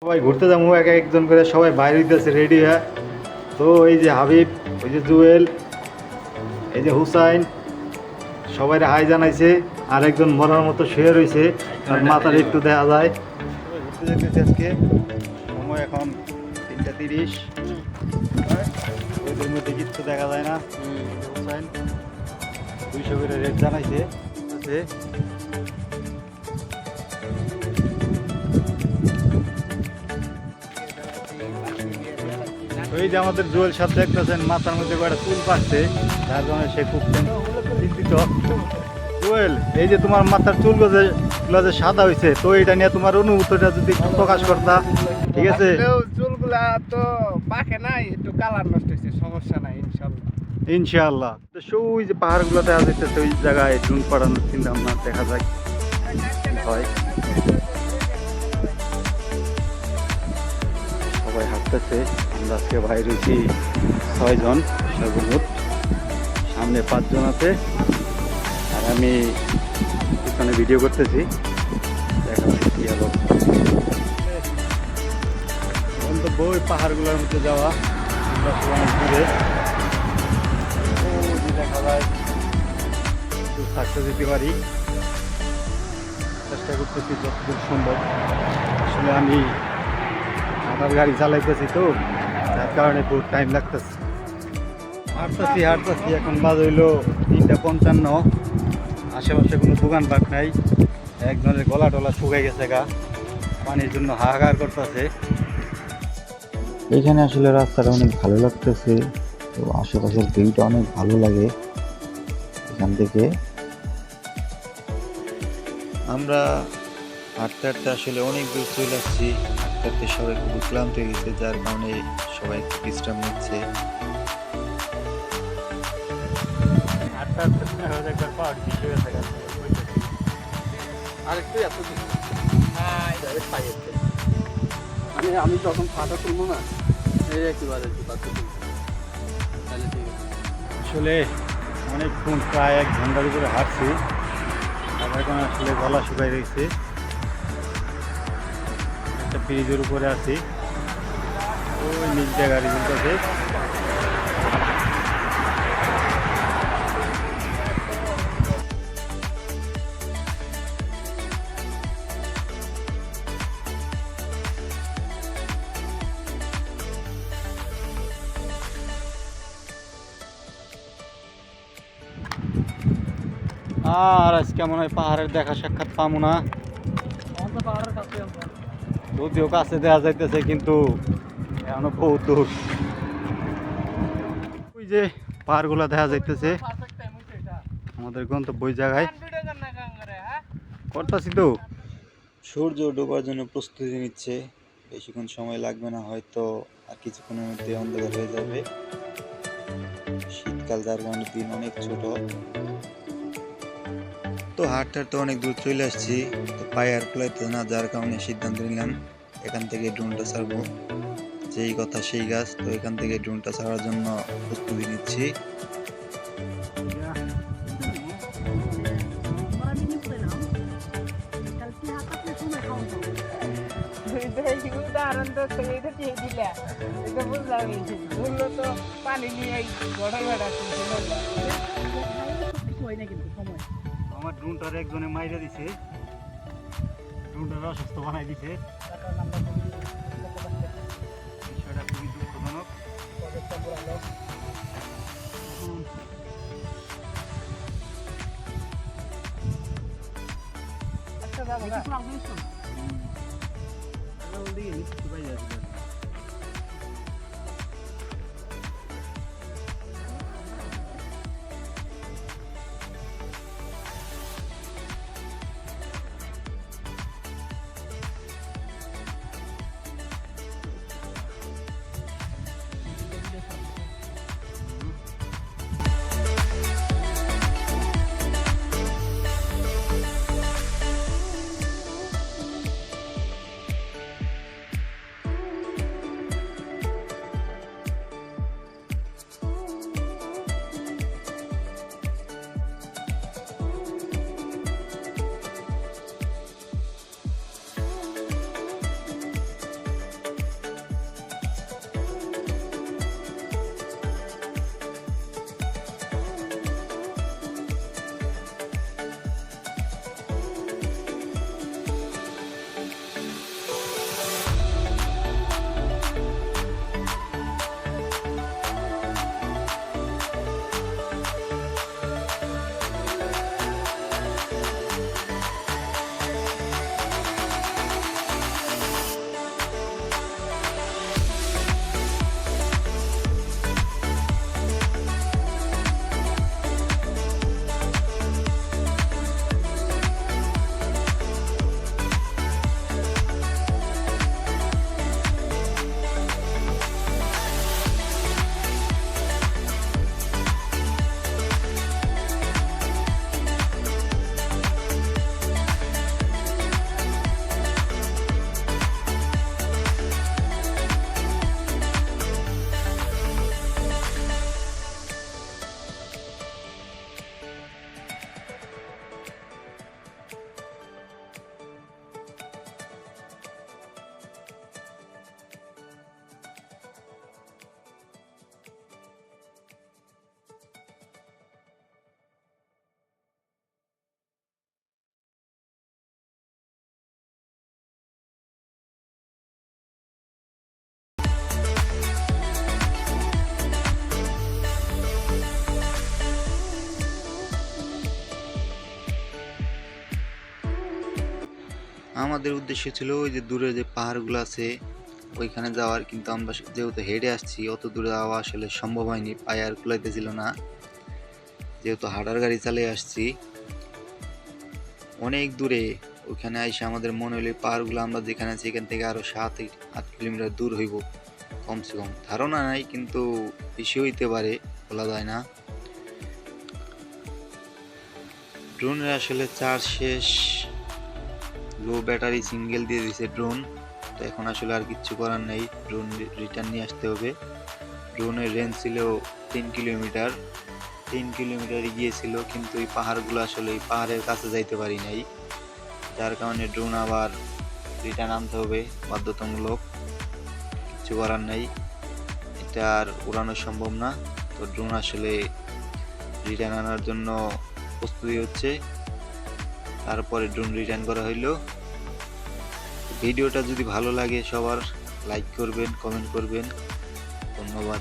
সবাই ঘুরতে যাবো এক একজন করে সবাই বাইরে হইতেছে রেডি হ্যাঁ। তো এই যে হাবিব, ওই যে জুয়েল, এই যে হুসাইন, সবাই হাই জানাইছে। আর একজন মরার মতো শুয়ে রয়েছে, তার মাথার একটু দেখা যায়। সবাই ঘুরতে যেতেছে আজকে। সময় এখন 3:30। ওইদের মধ্যে কিচ্ছু দেখা যায় না। হুসাইন 200 করে রেট জানাইছে। এই যে আমাদের জুয়েল সাথে দেখতেছেন মাথার মধ্যে কয়েকটা চুল পাচ্ছে, যার কারণে সে খুব চিন্তিত। জুয়েল, এই যে তোমার মাথার চুলগুলো যে সাদা হয়েছে, তো এটা নিয়ে তোমার অনুভূতিটা যদি একটু প্রকাশ করতা। ঠিক আছে, চুলগুলা তো পাকে নাই, একটু কালার নষ্ট হয়েছে, সমস্যা নাই ইনশাল্লাহ। ইনশাআল্লাহ। তো ওই যে পাহাড়গুলো দেখা যাইতেছে, ওই জায়গায় ড্রোন পাড়ানোর চিন্তা ভাবনা, দেখা যায় হয়। সবাই হাঁটতেছে, আমরা আজকে বাইরে হয়েছি 6 জন সর্বমোট। সামনে 5 জন আছে, আর আমি পিছনে ভিডিও করতেছি। দেখা যায় কি অবস্থা। গন্তব্য ওই পাহাড়গুলোর মধ্যে যাওয়া, আমরা অনেক দূরে। দেখা যায় একটু থাকতে যেতে পারি, চেষ্টা করতেছি যতদূর সম্ভব। আসলে আমি আমার গাড়ি চালাইতেছি, তো যার কারণে বহুত টাইম লাগতেছে। হাঁটতেছি এখন বাজে হইলো 3:55। আশেপাশে কোনো দোকানপাট নাই, একজনের গলা টলা শুকাই গেছে গা, পানির জন্য হাহাকার করতেছে। এখানে আসলে রাস্তাটা অনেক ভালো লাগতেছে, তো আশেপাশের ভিউটা অনেক ভালো লাগে এখান থেকে। আমরা হাঁটতে হাঁটতে আসলে অনেক দূর চলে আসছি। হাঁটতে হাঁটতে সবাই খুব ক্লান্ত হয়ে গেছে, যার কারণে সবাই একটু বিশ্রাম নিচ্ছে। আমি যখন ফাটা তুলবো না, এই একেবারে তাহলে ঠিক আছে। আসলে অনেকক্ষণ, প্রায় 1 ঘন্টার উপরে হাঁটছি, আর এখন আসলে গলা শুকাই রয়েছে। একটা ব্রিজের উপরে আছি, ওই নিচটা গাড়ি চলতেছে। আর আজকে মনে হয় পাহাড়ের দেখা সাক্ষাৎ পাবো না, যদিও কাছে দেওয়া যাইতেছে, কিন্তু এখনো বহুত দূর। ওই যে পাহাড়গুলো দেখা যাইতেছে, আমাদের গন্তব্য ওই জায়গায় করতেছি। তো সূর্য ডোবার জন্য প্রস্তুতি নিচ্ছে, বেশিক্ষণ সময় লাগবে না, হয়তো আর কিছুক্ষণের মধ্যে অন্ধকার হয়ে যাবে। শীতকাল, যার কারণে দিন অনেক ছোট। তো হাঁটতে হাঁটতে অনেক দূর চলে আসছি, তো পায়ে আর কুলাইতে না, যার কারণে সিদ্ধান্ত নিলাম এখান থেকে ড্রোনটা ছাড়বো। যেই কথা সেই গাছ, তো এখান থেকে ড্রোনটা ছাড়ার জন্য প্রস্তুতি নিচ্ছি। উদাহরণ তো এটা দিয়ে দিলে এটা বুঝলাম, বললো তো পানি নিয়ে গড়াই বেড়াচ্ছে। আমার ড্রোনটার একজনে মাইরা দিছে, ড্রোনটার অসুস্থ বানাই দিছে। বিষয়টা খুবই দুঃখজনক। আমাদের উদ্দেশ্য ছিল ওই যে দূরে যে পাহাড়গুলো আছে ওইখানে যাওয়ার, কিন্তু আমরা যেহেতু হেঁটে আসছি অত দূরে যাওয়া আসলে সম্ভব হয়নি, পায়ে আর কুলাইতেছিল না, যেহেতু হাঁটার গাড়ি চালিয়ে আসছি অনেক দূরে। ওইখানে আইসা আমাদের মনে হলো পাহাড়গুলো আমরা যেখানে আছি এখান থেকে আরো 7-8 কিলোমিটার দূর হইব কমসে কম, ধারণা নাই কিন্তু বেশি হইতে পারে, বলা যায় না। ড্রোনের আসলে চার্জ শেষ, লো ব্যাটারি সিঙ্গেল দিয়ে দিছে ড্রোন, তো এখন আসলে আর কিচ্ছু করার নেই, ড্রোন রিটার্ন নিয়ে আসতে হবে। ড্রোনের রেঞ্জ ছিল 3 কিলোমিটার, 3 কিলোমিটার গিয়েছিল, কিন্তু এই পাহাড়গুলো আসলে এই পাহাড়ের কাছে যাইতে পারি নাই, যার কারণে ড্রোন আবার রিটার্ন আনতে হবে বাধ্যতামূলক, কিছু করার নাই, এটা আর উড়ানো সম্ভব না। তো ড্রোন আসলে রিটার্ন আনার জন্য প্রস্তুতি হচ্ছে, তারপরে ড্রোন রিটার্ন করা হইলো। ভিডিওটা যদি ভালো লাগে সবার লাইক করবেন, কমেন্ট করবেন, ধন্যবাদ।